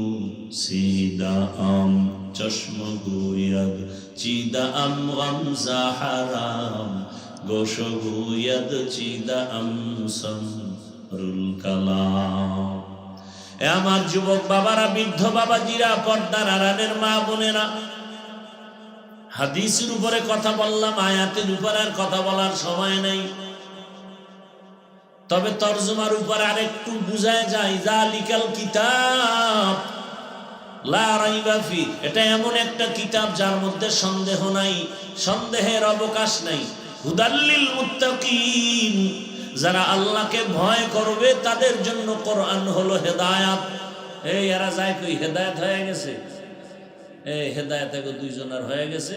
সিদা আম চশমগুয়াদ চিদা আম গামজা হারাম গোশগুয়াদ চিদা আম সমরুল কালাম। এ আমার যুবক বাবারা, বৃদ্ধ বাবাজিরা, পর্দার আড়ালের মা বোনেরা, হাদিসের উপরে কথা বললাম, আয়াতের উপরে আর কথা বলার সময় নেই। তবে তরজমার উপরে আরেকটু বুঝায় যায়, জালিকাল কিতাব লা রাইবা ফি, এটা এমন একটা কিতাব যার মধ্যে সন্দেহ নাই, সন্দেহের অবকাশ নাই। হুদাল্লিল মুত্তাকিন, যারা আল্লাহকে ভয় করবে তাদের জন্য কোরআন হলো হেদায়াত। এই এরা যায় কই, হেদায়াত হয়ে গেছে, এই হেদায়াত এগো দুইজনের হয়ে গেছে,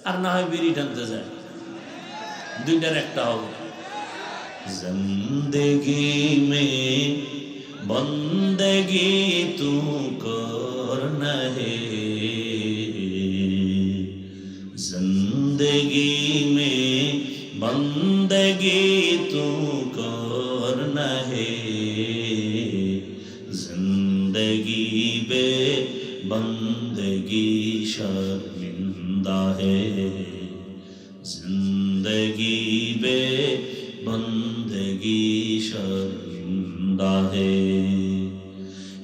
আর না হয় বিড়ি টানতে যায়, দুইটার একটা হবে। জিন্দেগি মে বন্দেগি তু করনা হে, জিন্দেগি মে বন্দেগি তু করনা হে, জিন্দেগি বে बंदगी शर्मिंदा है, जिंदगी बे बंदगी शर्मिंदा है।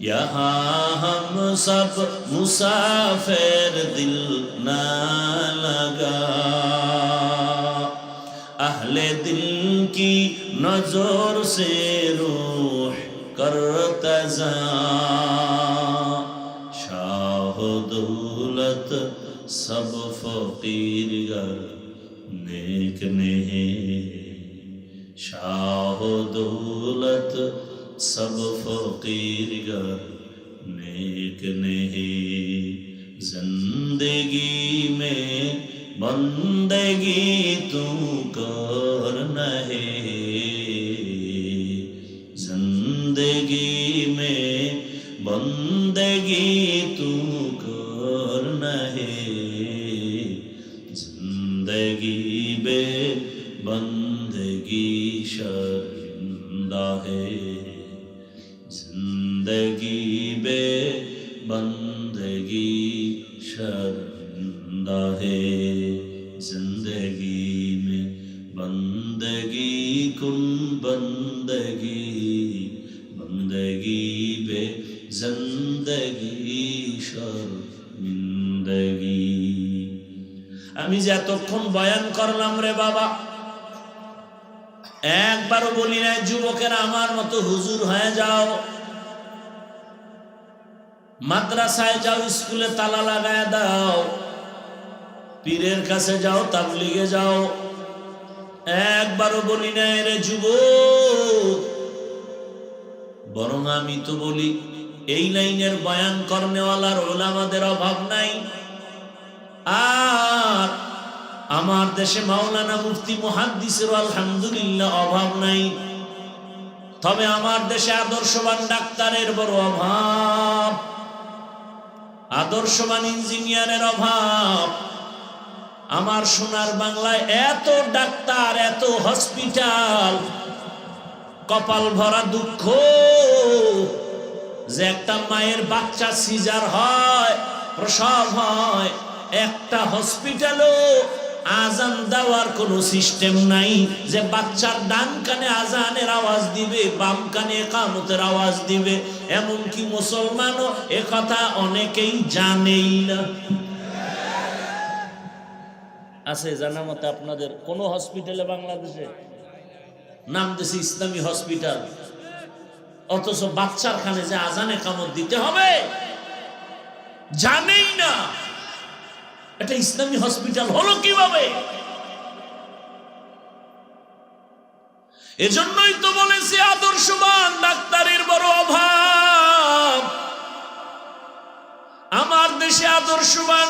यहाँ हम सब मुसाफिर दिल ना लगा, अहले दिल की नजर से रूह करता जा, दौलत सब फकीर गर नेक नहीं, शाह दौलत सब फकीर गर नेक नहीं, जिंदगी में बंदगी तू करना है, जिंदगी में बंदगी तू करना है, जिंदगी बे बंदगी शर्मिंदा है, जिंदगी बे बंदगी शर्मिंदा है, जिंदगी में बंदगी कुन बंदगी, बंदगी बे जिंदगी शर्मिंदगी। আমি যে এতক্ষণ বয়ান করলাম রে বাবা, একবারও বলি নাই যুবকেরা আমার মতো হুজুর হয়ে যাও, মাদ্রাসায় যাও, স্কুলে তালা লাগায় দাও, পীরের কাছে যাও, তাবলিগে যাও। একবারও বলি নাই রে যুবক, বরং আমি তো বলি এই লাইনের বয়ান করনেওয়ালার ওলামাদের অভাব নাই। আর আমার দেশে মাওলানা মুফতি মুহাদ্দিসের আলহামদুলিল্লাহ অভাব নাই। তবে আমার দেশে আদর্শবান ডাক্তারের বড় অভাব, আদর্শবান ইঞ্জিনিয়ারের অভাব। আমার সোনার বাংলায় এত ডাক্তার, এত হসপিটাল, কপাল ভরা দুঃখ যে একটা মায়ের বাচ্চা সিজার হয়, প্রসব হয়, একটা হসপিটালও আজান দেওয়ার কোনো সিস্টেম নাই যে বাচ্চার ডান কানে আজানের আওয়াজ দিবে, বাম কানে ইকামতের আওয়াজ দিবে। এমনকি মুসলমানও এ কথা অনেকেই জানেই না। আছে জানা মতে আপনাদের কোন হসপিটালে বাংলাদেশে নাম দিয়েছে ইসলামী হসপিটাল, অথচ বাচ্চার কানে যে আজান ইকামত দিতে হবে জানেই না। এটা ইসলামী হসপিটাল হলো কিভাবে? এজন্যই তো বলেছি আদর্শবান ডাক্তারের বড় অভাব। আমার দেশে আদর্শবান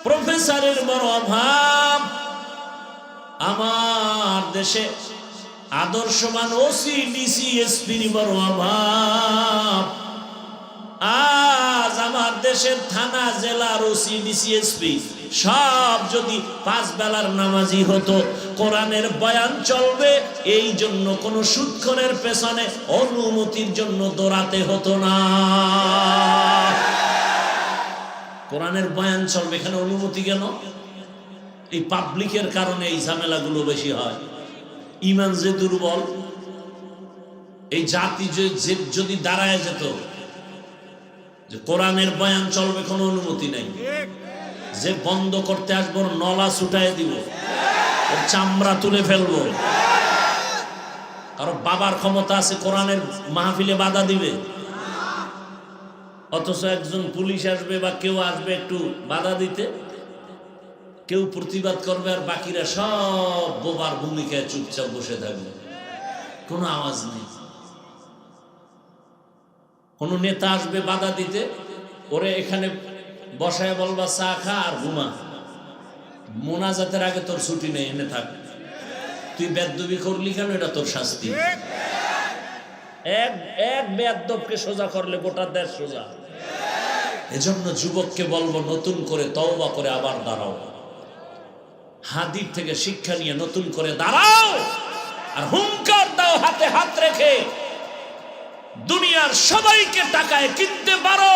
প্রফেসরের বড় অভাব। আমার দেশে আদর্শবান ওসি ডিসি এসপির বড় অভাব। আজ আমার দেশের থানা জেলার ওসি ডিসি এসপি সব যদি 5 বেলার নামাজি হতো, কোরআনের বয়ান চলবে, এই জন্য কোন সুদখোরের পেছনে অনুমতির জন্য দৌড়াতে হতো না। কোরআনের বয়ান চলবে, এখানে অনুমতি কেন? এই পাবলিকের কারণে এই ঝামেলাগুলো বেশি হয়। ঈমান যে দুর্বল, এই জাতি যদি দাঁড়ায় যেত যে কোরআনের বয়ান চলবে, কোনো অনুমতি নাই, যে বন্ধ করতে আসবো নলা ছুটায় দিব, ওর চামড়া তুলে ফেলবো। কারণ বাবার ক্ষমতা আছে কোরআনের মাহফিলে বাধা দিবে, অথচ একজন পুলিশ আসবে বা কেউ আসবে একটু বাধা দিতে, কেউ প্রতিবাদ করবে, আর বাকিরা সব বোবার ভূমিকায় চুপচাপ বসে থাকবে, কোনো আওয়াজ নেই। কোন নেতা আসবে বাধা দিতে, ওরে এখানে বসায় বলবা চা খা আর ঘুমা, মোনাজাতের আগে তোর ছুটি নেই, এনে থাক, তুই বেয়াদবি করলি কেন, এটা তোর শাস্তি। এক বেয়াদবকে সোজা করলে গোটা দেশ সোজা। এজন্য যুবককে বলবো নতুন করে তওবা করে আবার দাঁড়াও, হাদির থেকে শিক্ষা নিয়ে নতুন করে দাঁড়াও, আর হুঙ্কার দাও হাতে হাত রেখে, দুনিয়ার সবাইকে টাকায় কিনতে পারো।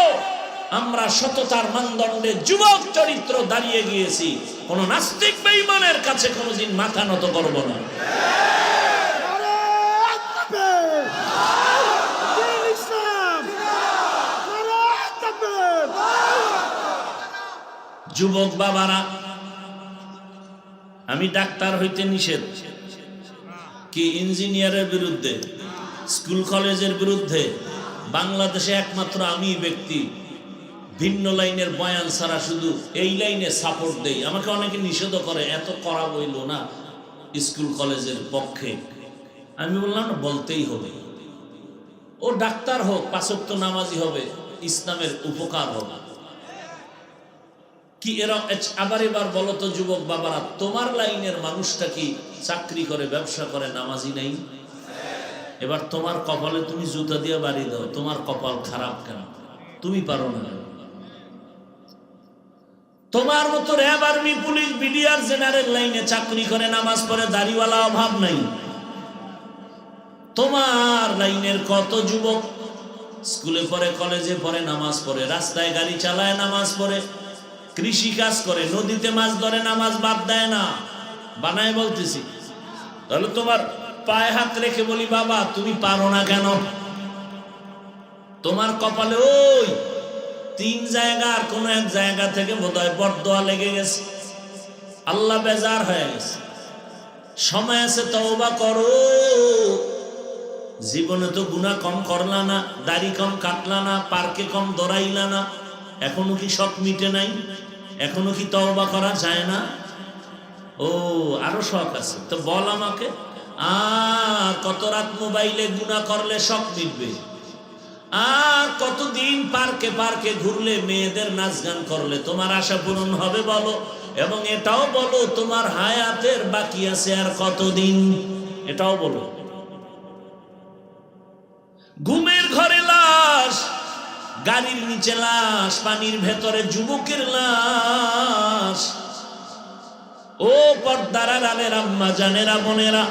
আমরা সততার মানদণ্ডে যুবক চরিত্র দাঁড়িয়ে গিয়েছি, কোন নাস্তিক বেঈমানের কাছে কোনদিন মাথা নত করব না। যুবক বাবারা, আমি ডাক্তার হইতে নিষেধ, কি ইঞ্জিনিয়ারের বিরুদ্ধে, স্কুল কলেজের বিরুদ্ধে। বাংলাদেশে একমাত্র আমি ব্যক্তি ভিন্ন লাইনের বয়ান ছাড়া শুধু এই লাইনে সাপোর্ট দেই। আমাকে অনেকে নিষেধ করে, এত করা বইল না স্কুল কলেজের পক্ষে। আমি বললাম না, বলতেই হবে। ও ডাক্তার হোক, 5 ওয়াক্ত নামাজি হবে, ইসলামের উপকার হবে। কি এরা আবার এবার বলো তো যুবক বাবারা, তোমার লাইনের মানুষটা কি চাকরি করে, ব্যবসা করে, নামাজি নাই? এবার তোমার কপালে তুমি জুতা দিয়ে বাড়ি দাও, তোমার কপাল খারাপ কেন? তুমি পারো না? তোমার মতো RAB, army, police, BDR, general লাইনে চাকরি করে, নামাজ পড়ে, দাড়িওয়ালা অভাব নাই। তোমার লাইনের কত যুবক স্কুলে পড়ে, কলেজে পড়ে, নামাজ পড়ে, রাস্তায় গাড়ি চালায়, নামাজ পড়ে, কৃষি কাজ করে, নদীতে মাছ ধরে, নামাজ বাদ দেয় না। বানায় বলতেছি। তাহলে তোমার পায়ে হাত রেখে বলি, বাবা তুমি পারো না কেন? তোমার কপালে ওই 3 জায়গার কোন এক জায়গা থেকে বোধহয় বরদোয়া লেগে গেছে, আল্লাহ বেজার হয়ে গেছে। সময় আছে, তওবা করো। জীবনে তো গুনাহ কম করলা না, দাড়ি কম কাটলা না, পার্কে কম দৌড়াইলা না, এখনো কি শখ মিটে নাই? এখনো কি তওবা করা যায় না? ও আরো শখ আছে তো বল আমাকে। আর কত রাত মোবাইলে গুনাহ করলে শখ মিটবে? আর কতদিন পার্কে পার্কে ঘুরলে, মেয়েদের নাচ গান করলে তোমার আশা পূরণ হবে বলো? এবং এটাও বলো তোমার হায়াতের বাকি আছে আর কতদিন, এটাও বলো। ঘুমের ঘরে লাশ, গাড়ির নিচে লাশ, পানির ভেতরে যুবকের লাশ। ও পর্দার আড়ালের আম্মা জানেরা, বোনেরা,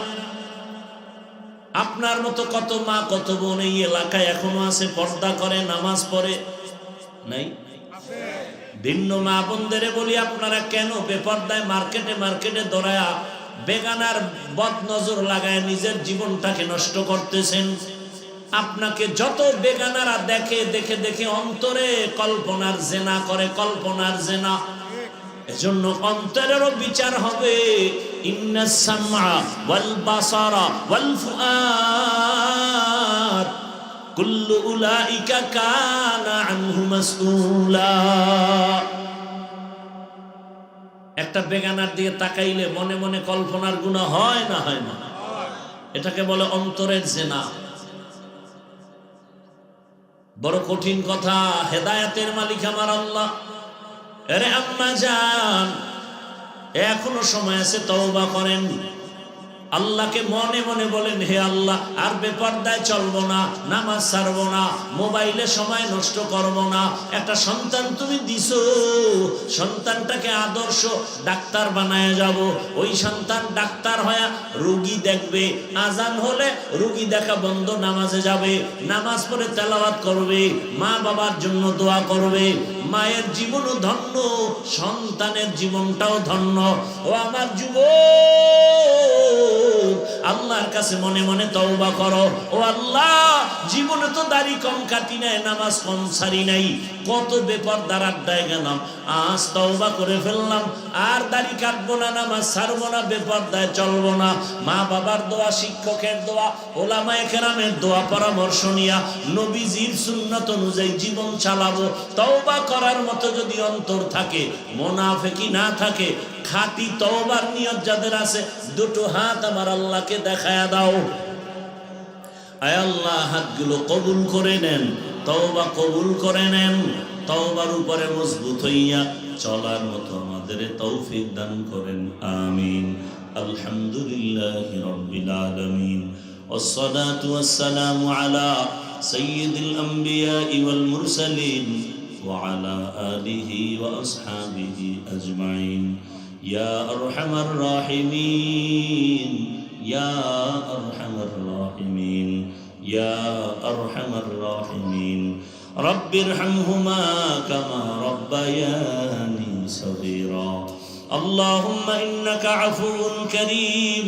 আপনার মতো কত মা কত বোন এই এলাকায় এখনো আছে, পর্দা করে, নামাজ পড়ে নাই? ভিন্ন মা বোনদের বলি, আপনারা কেন বেপরদায় মার্কেটে মার্কেটে দৌড়ায়া বেগানার বদ নজর লাগায় নিজের জীবনটাকে নষ্ট করতেছেন? আপনাকে যত বেগানারা দেখে দেখে দেখে অন্তরে কল্পনার জেনা করে, কল্পনার জেনা। এজন্য অন্তরেরও বিচার হবে। ইন্নাস সামআ ওয়াল বাসারা ওয়াল ফুআদ কুল্লু উলাইকা কানা আনহু মাসউলা। একটা বেগানার দিকে তাকাইলে মনে মনে কল্পনার গুনাহ হয় না হয় না? এটাকে বলে অন্তরের জেনা। বড় কঠিন কথা। হেদায়েতের মালিক আমার আল্লাহ। আরে আম্মা জান, এখনো সময় আছে, তওবা করেন। আল্লাহকে মনে মনে বলেন, হে আল্লাহ, আর বেপরদায় চলবো না, নামাজ ছাড়বো না, মোবাইলে সময় নষ্ট করবো না। একটা সন্তান তুমি দিছো, সন্তানটাকে আদর্শ ডাক্তার বানায় যাব। ওই সন্তান ডাক্তার হয়ে রোগী দেখবে, আজান হলে রোগী দেখা বন্ধ, নামাজে যাবে, নামাজ পড়ে তেলাওয়াত করবে, মা বাবার জন্য দোয়া করবে। মায়ের জীবনও ধন্য, সন্তানের জীবনটাও ধন্য। ও আমার যুবক, আল্লাহর কাছে মনে মনে তওবা করো। ও আল্লাহ, জীবনে তো দাড়ি কম কাটি নাই, নামাজ কম ছাড়ি নাই, কত বেপরদার আড্ডায় গেলাম, আজ তওবা করে ফেললাম, আর দাড়ি কাটবো না, নামাজ ছাড়বো না, বেপরদায় চলবো না। মা বাবার দোয়া, শিক্ষকের দোয়া, ওলামায়ে কেরামের দোয়া পরামর্শ নিয়া নবীজির সুন্নাত অনুযায়ী জীবন চালাবো। তওবা করার মতো যদি অন্তর থাকে, মুনাফিকি না থাকে, খাঁটি তওবার নিয়ত যাদের আছে, দুটো হাত আমার আল্লাহকে দেখায়া দাও। আয় আল্লাহ, হাতগুলো কবুল করে নেন, তওবা কবুল করে নেন। তওবার উপরে মজবুত হইয়া চলার মতো আমাদের তৌফিক দান করেন, আমিন। আলহামদুলিল্লাহি রাব্বিল আলামিন, ওয়াসসালাতু ওয়াসসালামু আলা সাইয়্যিদিল আমবিয়া ওয়াল মুরসালিন ওয়া আলা আলিহি ওয়া আসহাবিহি আজমাইন। ইয়া আরহামার রাহিমিন, ইয়া আরহামার রাহিমিন, ইয়া আরহামার রাহিমিন। রব্বিরহামহুমা কামা রব্বায়ানি সগীরা। আল্লাহুম্মা ইন্নাকা আফুউন কারীম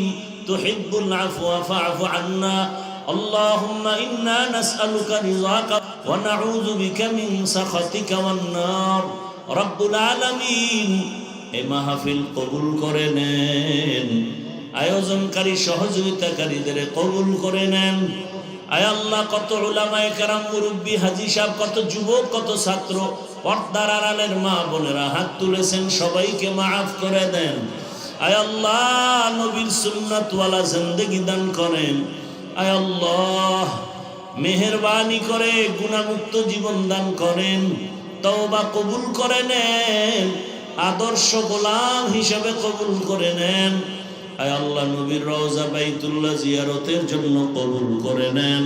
তুহিব্বুল আফওয়া ফা'ফু আন্না। আল্লাহুম্মা ইন্না নাসআলুকা রিযাকা ওয়া নাউযু বিকা মিন সাখাতিকা ওয়ান নার। রব্বুল আলামিন, এই মাহফিল কবুল করে নেন, আয়োজনকারী সহযোগিতাকারীদের কবুল করে নেন। আয় আল্লাহ, কত উলামায়ে কেরাম, মুরব্বী, হাজী সাহেব, কত যুবক, কত ছাত্র, পর্দার আড়ালের মা বোনেরা হাত তুলেছেন, সবাইকে মাফ করে দেন। আয় আল্লাহ, নবীর সুন্নাতওয়ালা জিন্দেগি দান করেন। আয় আল্লাহ, মেহেরবানি করে গুনাহমুক্ত জীবন দান করেন। তওবা কবুল করে নেন, আদর্শ গোলাম হিসেবে কবুল করে নেন। আয় আল্লাহ, নবীর রওজা বাইতুল্লাহ জিয়ারতের জন্য কবুল করে নেন।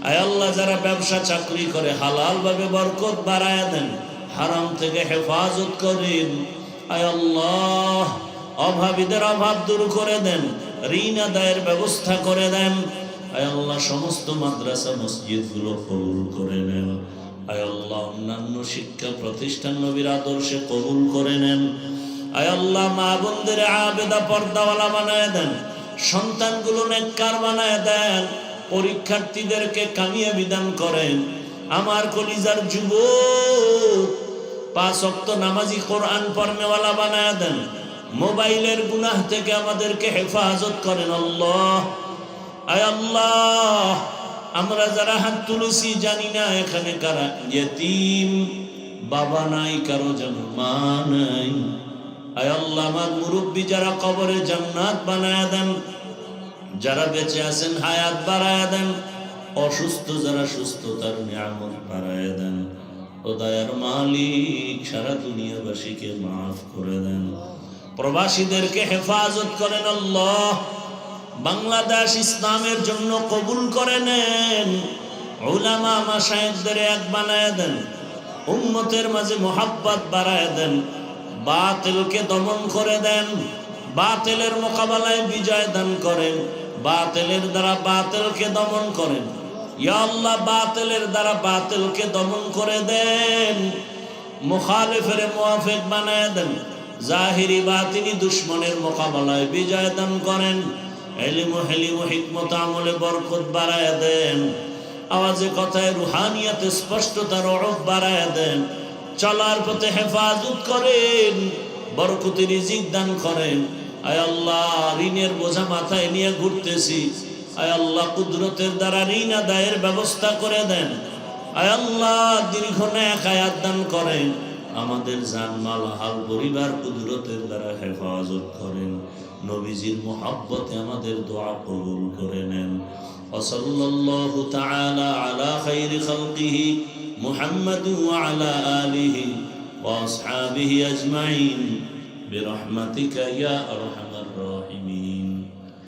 আয় আল্লাহ, যারা ব্যবসা চাকরি করে হালাল ভাবে বরকত বাড়ায় দেন, হারাম থেকে হেফাজত করেন। আয় আল্লাহ, অভাবীদের অভাব দূর করে দেন, ঋণ আদায়ের ব্যবস্থা করে দেন। আয় আল্লাহ, সমস্ত মাদ্রাসা মসজিদগুলো কবুল করে নেন। আয় আল্লাহ, অন্যান্য শিক্ষা প্রতিষ্ঠান নবীর আদর্শে কবুল করে নেন। আয় আল্লাহ, মা বোনদের আবেদা পর্দাওয়ালা বানায় দেন, সন্তানগুলো নেককার বানায় দেন, পরীক্ষার্থীদেরকে কামিয়াবি দান করেন। আমার কলিজার যুবক, 5 ওয়াক্ত নামাজি, কোরআন পড়নেওয়ালা বানায় দেন। মোবাইলের গুনাহ থেকে আমাদেরকে হেফাজত করেন আল্লাহ। আয় আল্লাহ, আমরা যারা হাত তুলেছি জানি না এখানে কারা ইয়েতিম, বাবা নাই, কারো যেন মা নাই। আয় আল্লাহ, আমার মুরব্বী যারা কবরে জান্নাত বানায় দেন, যারা বেঁচে আছেন হায়াত বাড়ায় দেন, অসুস্থ যারা সুস্থতার নিয়ামত বাড়ায় দেন। ও দয়ার মালিক, সারা দুনিয়াবাসীকে মাফ করে দেন, প্রবাসীদেরকে হেফাজত করেন আল্লাহ। বাংলাদেশ ইসলামের জন্য কবুল করে নেন। উলামা মাশায়েখদের এক বানায় দেন, উম্মতের মাঝে মুহাব্বত বাড়ায় দেন, বাতিলকে দমন করে দেন, বাতিলের মোকাবেলায় বিজয় দান করেন, বাতিলের দ্বারা বাতিলকে দমন করেন। ইয়া আল্লাহ, বাতিলের দ্বারা বাতিলকে দমন করে দেন। মুখালিফের মুওয়াফিক বানায় দেন, জাহিরি বাতিনি দুশ্মনের মোকাবেলায় বিজয় দান করেন, ইলম ও হিলম ও হিকমত আমলে বরকত বাড়ায় দেন, আওয়াজে কথায় রুহানিয়াতে স্পষ্টতা রূপ বাড়ায় দেন, চলার পথে হেফাজত করেন, বরকতি রিজিক দান করেন। আয় আল্লাহ, ঋণের বোঝা মাথায় নিয়ে ঘুরতেছি, আয় আল্লাহ কুদরতের দ্বারা ঋণ আদায়ের ব্যবস্থা করে দেন। আয় আল্লাহ দীর্ঘ নেক হায়াত দান করেন, আমাদের জানমাল হাল পরিবার কুদরতের দ্বারা হেফাজত করেন, নবীজির মুহাব্বতে আমাদের দোয়া কবুল করে নেন। ওয়াসাল্লাল্লাহু তাআলা আলা খাইরি খালকিহি মুহাম্মাদ ওয়া আলা আলিহি ওয়া আসহাবিহি আজমাইন বিরহমাতিকা ইয়া আরহামার রাহিমিন।